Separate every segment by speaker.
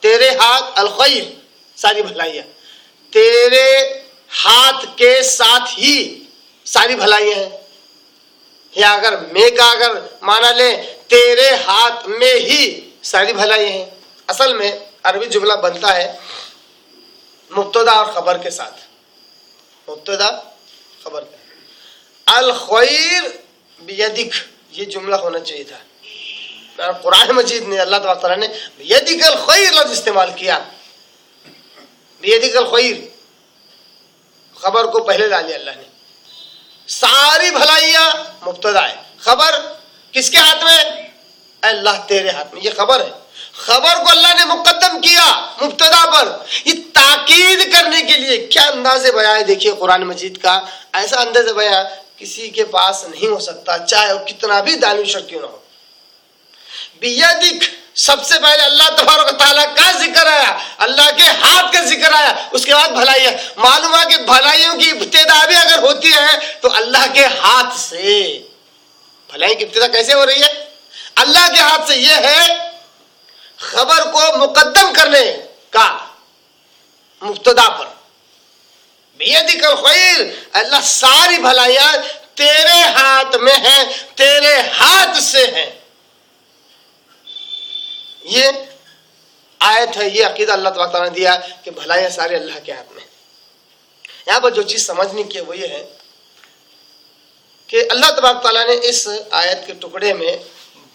Speaker 1: تیرے ہاتھ الخیر ساری بھلائیاں، تیرے ہاتھ کے ساتھ ہی ساری بھلائیاں ہیں، یا اگر میں کا اگر مانا لیں تیرے ہاتھ میں ہی ساری بھلائیاں ہیں. اصل میں عربی جملہ بنتا ہے مبتدا اور خبر کے ساتھ. مبتدا خبر الخیر بیدک، یہ جملہ ہونا چاہیے تھا. قرآن مجید نے اللہ تبارک تعالیٰ نے بیدک الخیر لفظ استعمال کیا. بیدک الخیر خبر کو پہلے ڈالیا اللہ نے. ساری بھلائیاں مبتدا ہے، خبر کس کے ہاتھ میں؟ اللہ تیرے ہاتھ میں. یہ خبر ہے، خبر کو اللہ نے مقدم کیا مبتدا پر، یہ تاکید کرنے کے لیے. کیا انداز بیان ہے دیکھیے قرآن مجید کا. ایسا انداز بیان کسی کے پاس نہیں ہو سکتا، چاہے وہ کتنا بھی دانش کیوں نہ ہو. بیدک سب سے پہلے اللہ تبارک و تعالیٰ کا ذکر آیا، اللہ کے ہاتھ کا ذکر آیا، اس کے بعد بھلائیاں. معلوم ہے کہ بھلائیوں کی ابتدا بھی اگر ہوتی ہے تو اللہ کے ہاتھ سے. بھلائی کی ابتدا کیسے ہو رہی ہے؟ اللہ کے ہاتھ سے. یہ ہے خبر کو مقدم کرنے کا مبتدا پر. بیدک الخیر، اللہ ساری بھلائیاں تیرے ہاتھ میں ہیں، تیرے ہاتھ سے ہیں. یہ آیت ہے، یہ عقیدہ اللہ تبارک تعالیٰ نے دیا کہ بھلائیاں سارے اللہ کے ہاتھ میں. یہاں پر جو چیز سمجھنے کی ہے وہ یہ ہے کہ اللہ تبارک تعالیٰ نے اس آیت کے ٹکڑے میں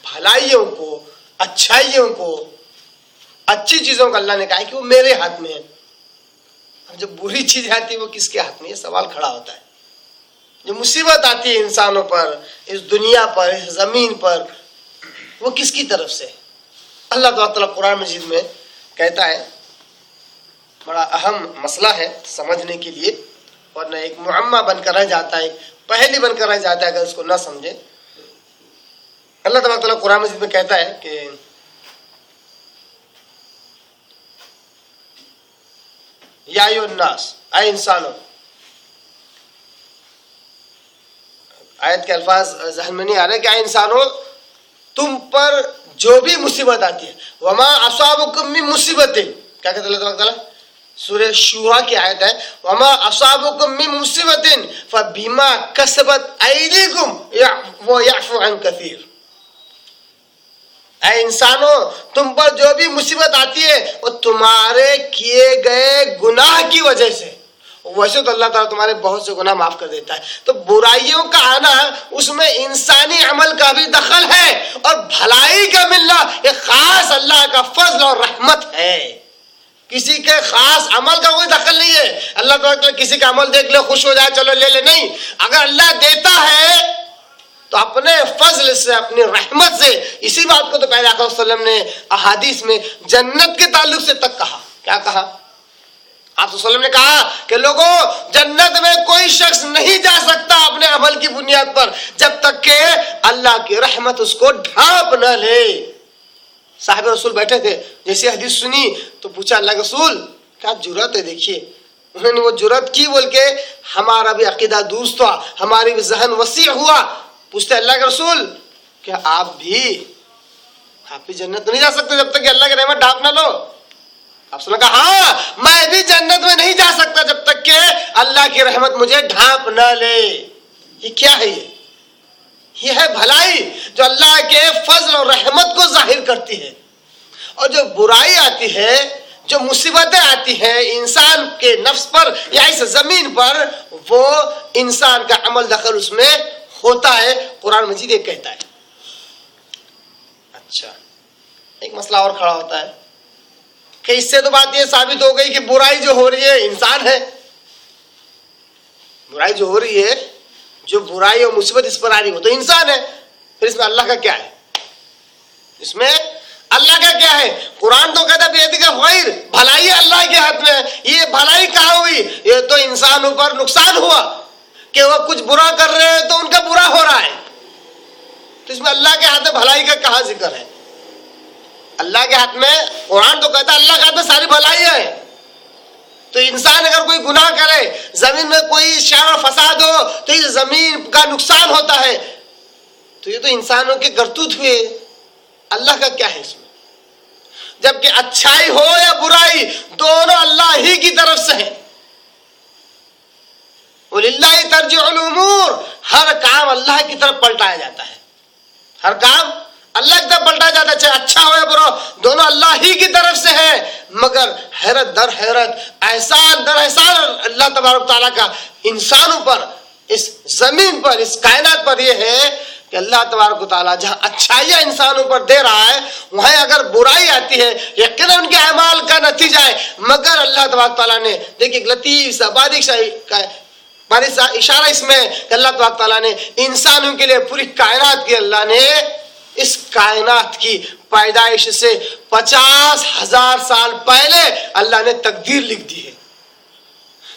Speaker 1: بھلائیوں کو، اچھائیوں کو، اچھی چیزوں کو اللہ نے کہا ہے کہ وہ میرے ہاتھ میں ہے. اب جب بری چیز آتی ہے وہ کس کے ہاتھ میں؟ یہ سوال کھڑا ہوتا ہے. جو مصیبت آتی ہے انسانوں پر، اس دنیا پر، اس زمین پر، وہ کس کی طرف سے؟ اللہ تعالیٰ قرآن مجید میں کہتا ہے، بڑا اہم مسئلہ ہے سمجھنے کے لیے، ورنہ ایک معمہ بن کر رہ جاتا ہے، پہلی بن کر رہ جاتا ہے اگر اس کو نہ سمجھے. اللہ تعالیٰ قرآن مجید میں کہتا ہے کہ یا ایھا الناس، اے انسانوں. آیت کے الفاظ ذہن میں نہیں آ رہے کہ اے انسانوں تم پر جو بھی مصیبت آتی ہے، وما اصابکم من مصیبت، کیا کہتے ہیں اللہ تعالیٰ؟ سورہ شورى کی آیت ہے، وما اصابکم من مصیبت فبما کسبت ایدیکم ویعفو عن کثیر. اے انسانوں تم پر جو بھی مصیبت آتی ہے وہ تمہارے کیے گئے گناہ کی وجہ سے. ویسے تو اللہ تعالیٰ تمہارے بہت سے گناہ معاف کر دیتا ہے، تو برائیوں کا آنا اس میں انسانی عمل کا بھی دخل ہے، اور بھلائی کا ملنا یہ خاص اللہ کا فضل اور رحمت ہے. کسی کے خاص عمل کا کوئی دخل نہیں ہے. اللہ تعالیٰ کسی کا عمل دیکھ لے خوش ہو جائے چلو لے لے، نہیں. اگر اللہ دیتا ہے تو اپنے فضل سے، اپنی رحمت سے. اسی بات کو تو پہلے آقا صلی اللہ علیہ وسلم نے احادیث میں جنت کے تعلق سے تک کہا. کیا کہا؟ آپ صلی اللہ علیہ وسلم نے کہا کہ لوگوں جنت میں کوئی شخص نہیں جا سکتا اپنے عمل کی بنیاد پر جب تک کہ اللہ کی رحمت اس کو ڈھانپ نہ لے. صاحب رسول بیٹھے تھے، جیسے حدیث سنی تو پوچھا اللہ کے رسول کیا جرأت ہے. دیکھیے انہوں نے وہ جرأت کی بول کے ہمارا بھی عقیدہ درست ہوا، ہماری بھی ذہن وسیع ہوا. پوچھتے اللہ کے رسول کیا آپ بھی جنت نہیں جا سکتے جب تک کہ اللہ کی رحمت ڈھانپ نہ لو؟ آپ نے کہا ہاں میں بھی جنت میں نہیں جا سکتا جب تک کہ اللہ کی رحمت مجھے ڈھانپ نہ لے. یہ کیا ہے؟ یہ ہے بھلائی جو اللہ کے فضل اور رحمت کو ظاہر کرتی ہے. اور جو برائی آتی ہے، جو مصیبتیں آتی ہیں انسان کے نفس پر یا اس زمین پر، وہ انسان کا عمل دخل اس میں ہوتا ہے. قرآن مجید یہ کہتا ہے. اچھا ایک مسئلہ اور کھڑا ہوتا ہے کہ اس سے تو بات یہ ثابت ہو گئی کہ برائی جو ہو رہی ہے انسان ہے. برائی جو ہو رہی ہے، جو برائی اور مصیبت اس پر آ رہی ہے وہ تو انسان ہے. پھر اس میں اللہ کا کیا ہے؟ اس میں اللہ کا کیا ہے؟ قرآن تو کہتا ہے بیدک الخیر، بھلائی اللہ کے ہاتھ میں ہے. یہ بھلائی کہاں ہوئی؟ یہ تو انسانوں پر نقصان ہوا کہ وہ کچھ برا کر رہے ہیں تو ان کا برا ہو رہا ہے. تو اس میں اللہ کے ہاتھ میں بھلائی کا کہاں ذکر ہے؟ اللہ کے ہاتھ میں، قرآن تو کہتا ہے اللہ کے ہاتھ میں ساری بھلائیاں ہیں. تو انسان اگر کوئی گناہ کرے، زمین میں کوئی شر و فساد ہو تو اس زمین کا نقصان ہوتا ہے. تو یہ تو انسانوں کے کرتوت ہوئے. اللہ کا کیا ہے اس میں؟ جبکہ اچھائی ہو یا برائی دونوں اللہ ہی کی طرف سے ہے. وَلِلَّهِ تَرْجِعُ الْأُمُورُ، ہر کام اللہ کی طرف پلٹایا جاتا ہے. ہر کام اللہ کی طرف پلٹایا جاتا ہے، چاہے اچھا ہو یا برا، دونوں اللہ ہی کی طرف سے ہے. مگر حیرت در حیرت، احسان در احسان اللہ تبارک تعالیٰ کا انسانوں پر، اس زمین پر، اس کائنات پر یہ ہے کہ اللہ تبارک و تعالیٰ جہاں اچھائیاں انسانوں پر دے رہا ہے، وہاں اگر برائی آتی ہے یقیناً ان کے اعمال کا نتیجہ ہے. مگر اللہ تبارک تعالیٰ نے دیکھیے ایک لطیف سا باریک سا اشارہ اس میں کہ اللہ تبارک تعالیٰ نے انسانوں کے لیے پوری کائنات کی، اللہ نے اس کائنات کی پیدائش سے 50,000 سال پہلے اللہ نے تقدیر لکھ دی ہے.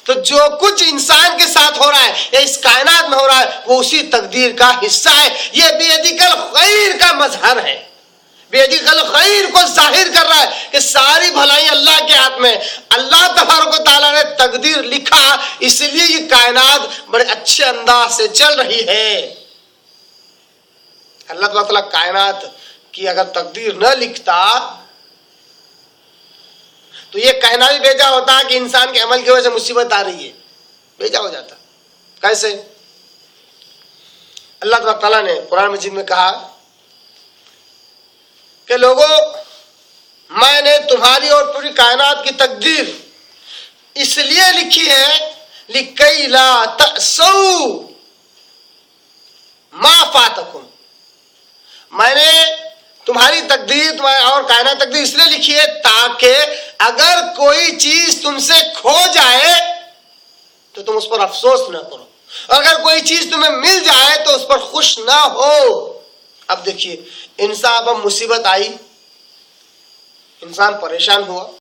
Speaker 1: تو جو کچھ انسان کے ساتھ ہو رہا ہے یا اس کائنات میں ہو رہا ہے وہ اسی تقدیر کا حصہ ہے. یہ بیدک الخیر کا مظہر ہے، بیدک الخیر کو ظاہر کر رہا ہے کہ ساری بھلائی اللہ کے ہاتھ میں. اللہ تبارک و تعالیٰ نے تقدیر لکھا، اس لیے یہ کائنات بڑے اچھے انداز سے چل رہی ہے. اللہ تعالیٰ کائنات کی اگر تقدیر نہ لکھتا تو یہ کہنا بھی بھیجا ہوتا کہ انسان کے عمل کی وجہ سے مصیبت آ رہی ہے، بھیجا ہو جاتا. کیسے؟ اللہ تعالیٰ نے قرآن مجید میں کہا کہ لوگوں، میں نے تمہاری اور پوری کائنات کی تقدیر اس لیے لکھی ہے لِكَيْ لَا تَأْسَوْا مَا فَاتَكُمْ. میں نے تمہاری تقدیر، تمہاری اور کائنات تقدیر اس لیے لکھی ہے تاکہ اگر کوئی چیز تم سے کھو جائے تو تم اس پر افسوس نہ کرو، اگر کوئی چیز تمہیں مل جائے تو اس پر خوش نہ ہو. اب دیکھیے انسان پر مصیبت آئی، انسان پریشان ہوا،